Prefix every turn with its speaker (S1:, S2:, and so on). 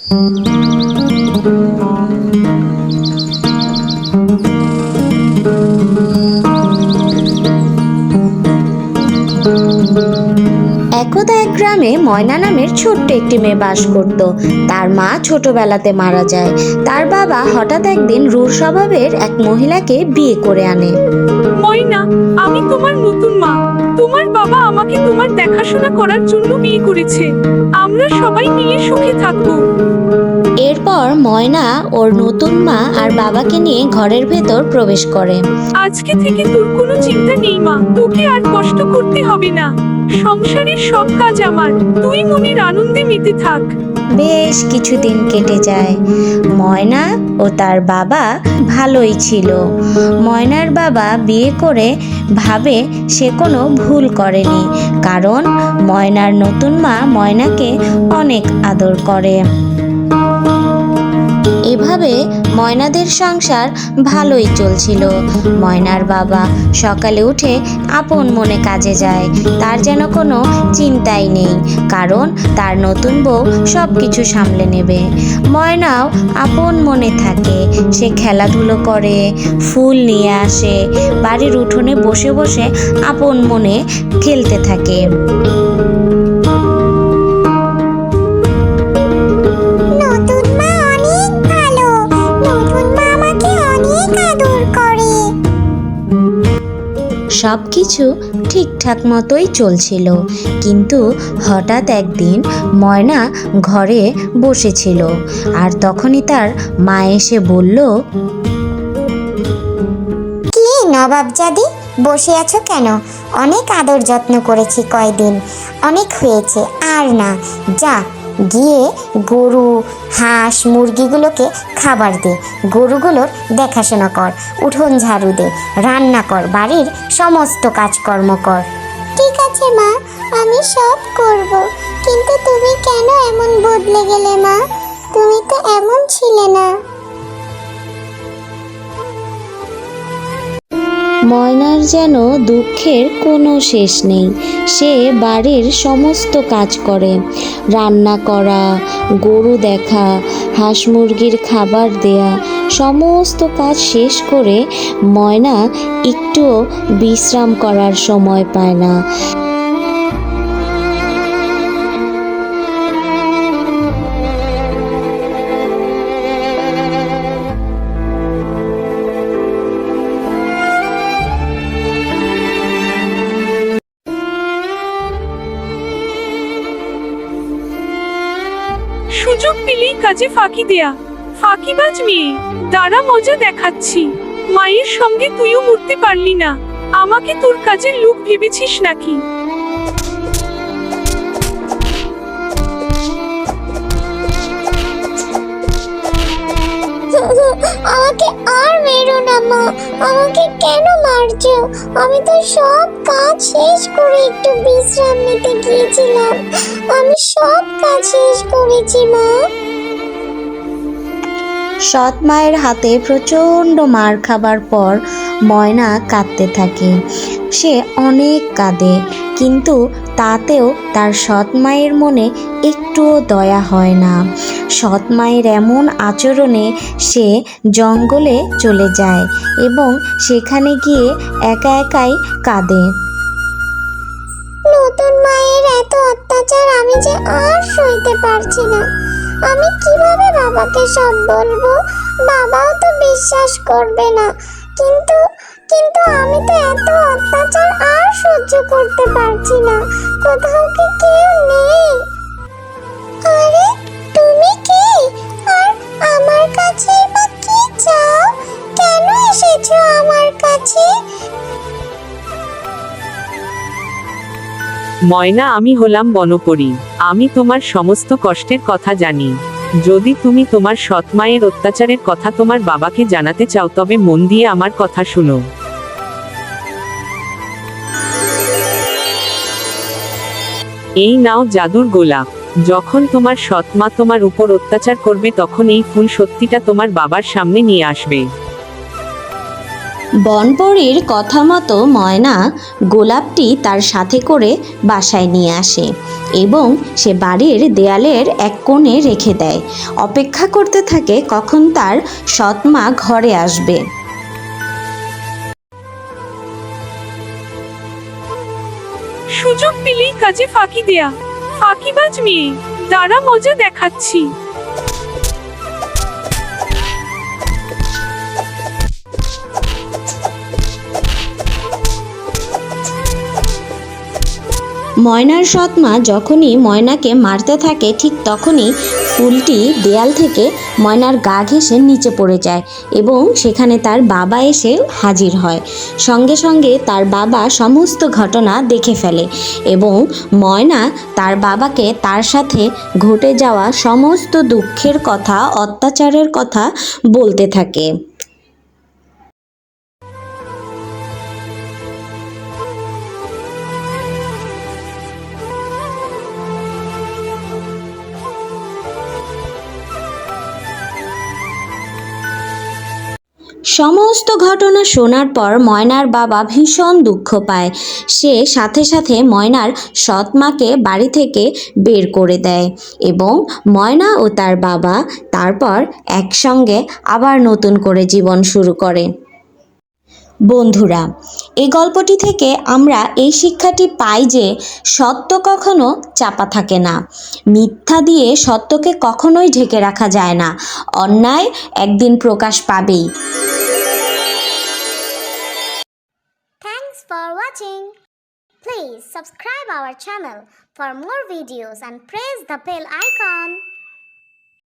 S1: একদা এক গ্রামে ময়না নামের ছোট্ট একটি মেয়ে বাস করত। তার মা ছোটবেলাতে মারা যায়। তার বাবা হঠাৎ একদিন রূঢ় স্বভাবের এক মহিলাকে বিয়ে করে আনে।
S2: ময়না, আমি তোমার নতুন মা। তোমার বাবা আমাকে তোমার দেখাশোনা করার জন্য বিয়ে করেছে। আমরা সবাই মিলে সুখে থাকবো।
S1: এরপর ময়না ওর নতুন মা আর বাবাকে নিয়ে ঘরের ভেতর প্রবেশ করে।
S2: আজকে থেকে তোর কোনো চিন্তা নেই মা, তোকে আর কষ্ট করতে হবে না। সংসারের সব কাজ আমার, তুই মনের আনন্দে মেতে থাক।
S1: বেশ কিছুদিন কেটে যায়। ময়না ও তার বাবা ভালোই ছিল। ময়নার বাবা বিয়ে করে ভাবে সে কোনো ভুল করেনি, কারণ ময়নার নতুন মা ময়নাকে অনেক আদর করে। এভাবে ময়নাদের সংসার ভালোই চলছিল। ময়নার বাবা সকালে উঠে আপন মনে কাজে যায়। তার যেন কোনো চিন্তাই নেই, কারণ তার নতুন বউ সব কিছু সামলে নেবে। ময়নাও আপন মনে থাকে। সে খেলাধুলো করে, ফুল নিয়ে আসে, বাড়ির উঠোনে বসে বসে আপন মনে খেলতে থাকে। সব কিছু ঠিকঠাক মতোই চলছিল, কিন্তু হঠাৎ একদিন ময়না ঘরে বসেছিল, আর তখনই তার মা এসে বলল,
S3: কি নবাবজাদি, বসে আছো কেন? অনেক আদর যত্ন করেছি কয়দিন, অনেক হয়েছে, আর না, যা গিয়ে গরু, হাঁস, মুরগিগুলোকে খাবার দে, গরুগুলোর দেখাশোনা কর, উঠোন ঝাড়ু দে, রান্না কর, বাড়ির সমস্ত কাজকর্ম কর। ঠিক আছে মা, আমি সব করব, কিন্তু তুমি কেন এমন বদলে গেলে মা? তুমি তো এমন ছিলে না।
S1: ময়নার যেন দুঃখের কোনো শেষ নেই। সে বাড়ির সমস্ত কাজ করে, রান্না করা, গরু দেখা, হাঁস মুরগির খাবার দেয়া, সমস্ত কাজ শেষ করে ময়না একটুও বিশ্রাম করার সময় পায় না।
S2: সুযোগ পেলেই কাজে ফাঁকি দেয়া, ফাঁকিবাজ মেয়ে। দাঁড়া, মজা দেখাচ্ছি। মায়ের সঙ্গে তুইও মরতে পারলি না, আমাকে তোর কাজের লোক ভেবেছিস নাকি?
S3: আমাকে আর মেরো না মা, আমাকে কেন মারছো? আমি তো সব কাজ শেষ করে একটু বিশ্রাম নিতে গিয়েছিলাম। আমি সব কাজ শেষ করেছি মা।
S1: সৎ মায়ের হাতে প্রচণ্ড মার খাবার পর ময়না কাঁদতে থাকে। সে অনেক কাঁদে, কিন্তু তাতেও তার সৎ মায়ের মনে একটুও দয়া হয় না। সৎ মায়ের এমন আচরণে সে জঙ্গলে চলে যায় এবং সেখানে গিয়ে একা একাই কাঁদে।
S3: নতুন মায়ের এত অত্যাচার আমি যে আর সইতে পারছি না। আমি কিভাবে বাবাকে সব বলবো? বাবাও তো বিশ্বাস করবে না। কিন্তু কিন্তু আমি তো এত অত্যাচার আর সহ্য করতে পারছি না। কোথাও কি কেউ নেই? আরে তুমি কে? আর আমার কাছে বা কি চাও? কেন এসেছো আমার কাছে?
S2: ময়না, আমি হলাম বনপরী। আমি তোমার সমস্ত কষ্টের কথা জানি। যদি তুমি তোমার সৎ মায়ের অত্যাচারের কথা তোমার বাবাকে জানাতে চাও, তবে মন দিয়ে আমার কথা শুনো। এই নাও জাদুর গোলাপ। যখন তোমার সৎ মা তোমার উপর অত্যাচার করবে, তখন এই ফুল সত্যিটা তোমার বাবার সামনে নিয়ে আসবে।
S1: বনপরীর কথা মতো ময়না গোলাপটি তার সাথে করে বাসায় নিয়ে আসে এবং সে বাড়ির দেয়ালের এক কোণে রেখে দেয়। অপেক্ষা করতে থাকে কখন তার সৎমা ঘরে আসবে।
S2: সুযোগ পেলেই কাজে ফাঁকি দেয়া, ফাঁকিবাজ মেয়ে, দাঁড়া মজা দেখাচ্ছি।
S1: ময়নার সৎমা যখনই ময়নাকে মারতে থাকে ঠিক তখনই ফুলটি দেয়াল থেকে ময়নার গা ঘেঁষে নিচে পড়ে যায় এবং সেখানে তার বাবা এসে হাজির হয়। সঙ্গে সঙ্গে তার বাবা সমস্ত ঘটনা দেখে ফেলে এবং ময়না তার বাবাকে তার সাথে ঘটে যাওয়া সমস্ত দুঃখের কথা, অত্যাচারের কথা বলতে থাকে। সমস্ত ঘটনা শোনার পর ময়নার বাবা ভীষণ দুঃখ পায়। সে সাথে সাথে ময়নার সৎ মাকে বাড়ি থেকে বের করে দেয় এবং ময়না ও তার বাবা তারপর একসঙ্গে আবার নতুন করে জীবন শুরু করে। বন্ধুরা, এই গল্পটি থেকে আমরা এই শিক্ষাটি পাই যে সত্য কখনো চাপা থাকে না, মিথ্যা দিয়ে সত্যকে কখনোই ঢেকে রাখা যায় না, অন্যায় একদিন প্রকাশ পাবেই।
S3: Thanks for watching. Please subscribe our channel for more videos and press the bell icon.